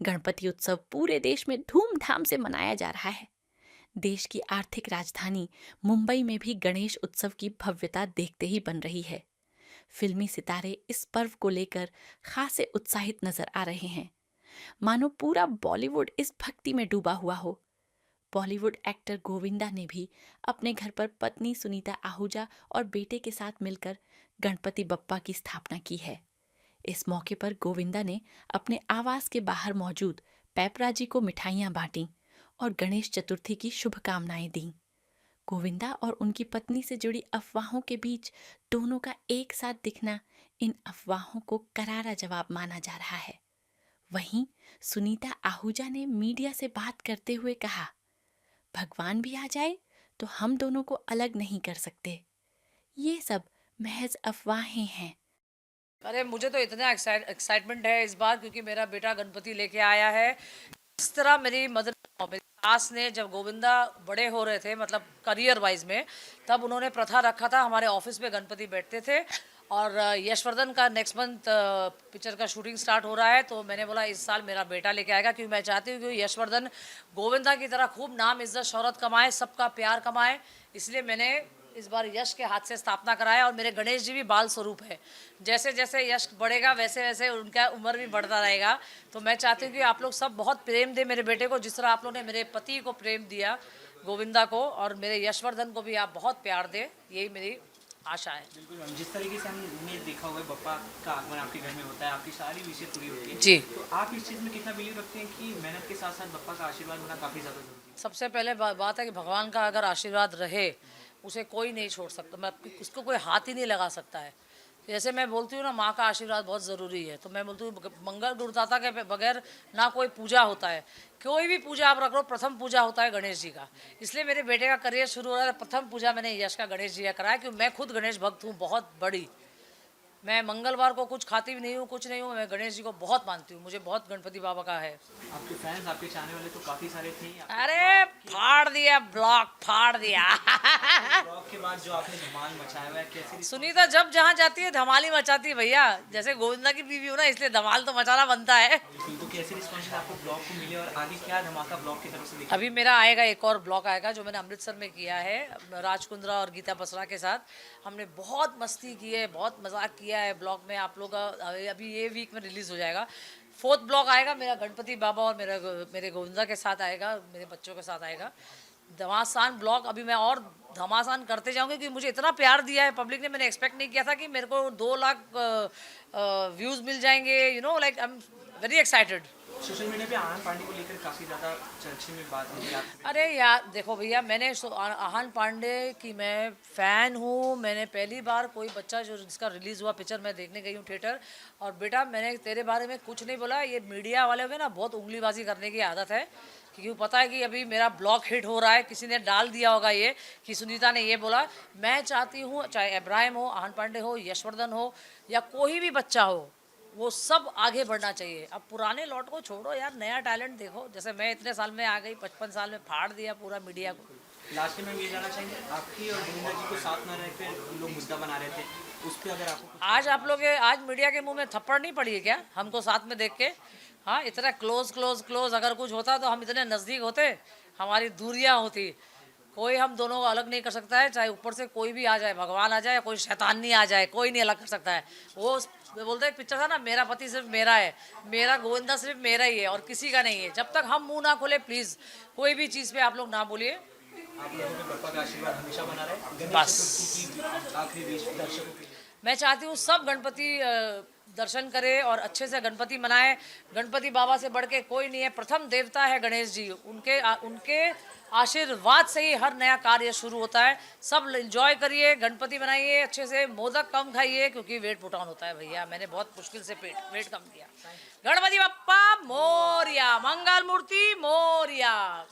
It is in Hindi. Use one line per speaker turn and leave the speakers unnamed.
गणपति उत्सव पूरे देश में धूमधाम से मनाया जा रहा है। देश की आर्थिक राजधानी मुंबई में भी गणेश उत्सव की भव्यता देखते ही बन रही है। फिल्मी सितारे इस पर्व को लेकर खासे उत्साहित नजर आ रहे हैं, मानो पूरा बॉलीवुड इस भक्ति में डूबा हुआ हो। बॉलीवुड एक्टर गोविंदा ने भी अपने घर पर पत्नी सुनीता आहूजा और बेटे के साथ मिलकर गणपति बप्पा की स्थापना की है। इस मौके पर गोविंदा ने अपने आवास के बाहर मौजूद पैपराजी को मिठाइयां बांटी और गणेश चतुर्थी की शुभकामनाएं दी। गोविंदा और उनकी पत्नी से जुड़ी अफवाहों के बीच दोनों का एक साथ दिखना इन अफवाहों को करारा जवाब माना जा रहा है। वहीं सुनीता आहूजा ने मीडिया से बात करते हुए कहा, भगवान भी आ जाए तो हम दोनों को अलग नहीं कर सकते। ये सब महज अफवाहें हैं।
अरे मुझे तो इतना एक्साइटमेंट है इस बार, क्योंकि मेरा बेटा गणपति लेके आया है। इस तरह मेरी मेरी सास ने, जब गोविंदा बड़े हो रहे थे, मतलब करियर वाइज में, तब उन्होंने प्रथा रखा था, हमारे ऑफिस में गणपति बैठते थे। और यशवर्धन का नेक्स्ट मंथ पिक्चर का शूटिंग स्टार्ट हो रहा है, तो मैंने बोला इस साल मेरा बेटा लेके आएगा, क्योंकि मैं चाहती हूँ कि यशवर्धन गोविंदा की तरह खूब नाम इज्जत शोहरत कमाए, सबका प्यार कमाए। इसलिए मैंने इस बार यश के हाथ से स्थापना कराया। और मेरे गणेश जी भी बाल स्वरूप है, जैसे जैसे यश बढ़ेगा वैसे वैसे उनका उम्र भी बढ़ता रहेगा। तो मैं चाहती हूँ कि आप लोग सब बहुत प्रेम दें मेरे बेटे को, जिस तरह आप लोगों ने मेरे पति को प्रेम दिया, गोविंदा को, और मेरे यशवर्धन को भी आप बहुत प्यार दें, यही मेरी आशा है।
बिल्कुल मैम, जिस तरीके से हमने देखा हुआ है बप्पा का आगमन आपके घर में होता है, आपकी सारी विशेष पूरी होती है
जी।
तो आप इस चीज़ में कितना बिलीव रखते हैं कि मेहनत के साथ साथ बप्पा का आशीर्वाद होना काफ़ी ज़्यादा जरूरी है?
सबसे पहले बात है कि भगवान का अगर आशीर्वाद रहे, उसे कोई नहीं छोड़ सकता, मैं उसको कोई हाथ ही नहीं लगा सकता है। जैसे मैं बोलती हूँ ना, माँ का आशीर्वाद बहुत ज़रूरी है, तो मैं बोलती हूँ मंगल गुरुदाता के बगैर ना कोई पूजा होता है। कोई भी पूजा आप रख लो, प्रथम पूजा होता है गणेश जी का। इसलिए मेरे बेटे का करियर शुरू हो रहा है, प्रथम पूजा मैंने यश का गणेश जी का कराया, क्योंकि मैं खुद गणेश भक्त हूँ बहुत बड़ी। मैं मंगलवार को कुछ खाती भी नहीं हूँ, कुछ नहीं हूँ, मैं गणेश जी को बहुत मानती हूँ, मुझे बहुत गणपति बाबा का है।
आपके फैंस, आपके चाहने वाले तो काफ़ी सारे थे ही।
अरे फाड़ दिया, ब्लॉक फाड़ दिया।
ब्लॉग के बाद जो आपने धमाल मचाया हुआ है, कैसी
सुनीता जब जहाँ जाती है धमाल ही मचाती है भैया। जैसे गोविंदा की बीवी हो ना, इसलिए धमाल तो मचाना बनता है।
तो कैसी रिस्पॉन्स आपको ब्लॉग को मिले और आगे क्या धमाका ब्लॉग की तरफ से देखा?
अभी मेरा आएगा एक और ब्लॉग आएगा, जो मैंने अमृतसर में किया है राज कुंद्रा और गीता बसरा के साथ। हमने बहुत मस्ती की है, बहुत मजाक किया है ब्लॉग में। आप लोग अभी ये वीक में रिलीज हो जाएगा। 4th ब्लॉग आएगा मेरा गणपति बाबा और मेरे गोविंदा के साथ आएगा, मेरे बच्चों के साथ आएगा। धमासान ब्लॉग अभी मैं और धमासान करते जाऊंगी, क्योंकि मुझे इतना प्यार दिया है पब्लिक ने। मैंने एक्सपेक्ट नहीं किया था कि मेरे को 2 लाख व्यूज़ मिल जाएंगे, like I am very excited.
Social media पे आनंद पांडे को लेकर काफ़ी ज़्यादा चर्चे में बात होती है आपसे।
अरे यार देखो भैया, मैंने आहान पांडे की मैं फ़ैन हूँ। मैंने पहली बार कोई बच्चा जो जिसका रिलीज़ हुआ पिक्चर मैं देखने गई हूँ थिएटर। और बेटा, मैंने तेरे बारे में कुछ नहीं बोला। ये मीडिया वाले को ना बहुत उंगलीबाजी करने की आदत है, क्योंकि पता है कि अभी मेरा ब्लॉग हिट हो रहा है, किसी ने डाल दिया होगा ये कि सुनीता ने ये बोला। मैं चाहती हूँ चाहे इब्राहिम हो, आहान पांडे हो, यशवर्धन हो, या कोई भी बच्चा हो, वो सब आगे बढ़ना चाहिए। अब पुराने लौट को छोड़ो यार, नया टैलेंट देखो। जैसे मैं इतने साल में आ गई, 55 साल में फाड़ दिया पूरा मीडिया को।
लास्ट में ये जानना चाहेंगे, आपकी और गोविंदा जी को साथ में रह कर लोग मुद्दा बना रहे थे, उस पर अगर आपको
आज मीडिया के मुंह में थप्पड़ नहीं पड़ी है क्या हमको साथ में देख के? हाँ, इतना क्लोज अगर कुछ होता तो हम इतने नज़दीक होते, हमारी दूरियां होती। कोई हम दोनों को अलग नहीं कर सकता है, चाहे ऊपर से कोई भी आ जाए, भगवान आ जाए, कोई शैतान नहीं आ जाए, कोई नहीं अलग कर सकता है। वो बोलते हैं पिक्चर था ना, मेरा पति सिर्फ मेरा है, मेरा गोविंदा सिर्फ मेरा ही है और किसी का नहीं है। जब तक हम मुंह ना खोले, प्लीज़ कोई भी चीज़ पे आप लोग ना बोलिए।
आप लोगों के पापा का आशीर्वाद हमेशा बना रहे।
बस
आखिरी विश दर्शकों के लिए।
मैं चाहती हूँ सब गणपति दर्शन करे और अच्छे से गणपति मनाए। गणपति बाबा से बढ़ के कोई नहीं है, प्रथम देवता है गणेश जी। उनके आशीर्वाद से ही हर नया कार्य शुरू होता है। सब एंजॉय करिए, गणपति बनाइए अच्छे से, मोदक कम खाइए, क्योंकि वेट पुट ऑन होता है भैया। मैंने बहुत मुश्किल से वेट कम किया। गणपति बप्पा मोरिया, मंगल मूर्ति मोरिया।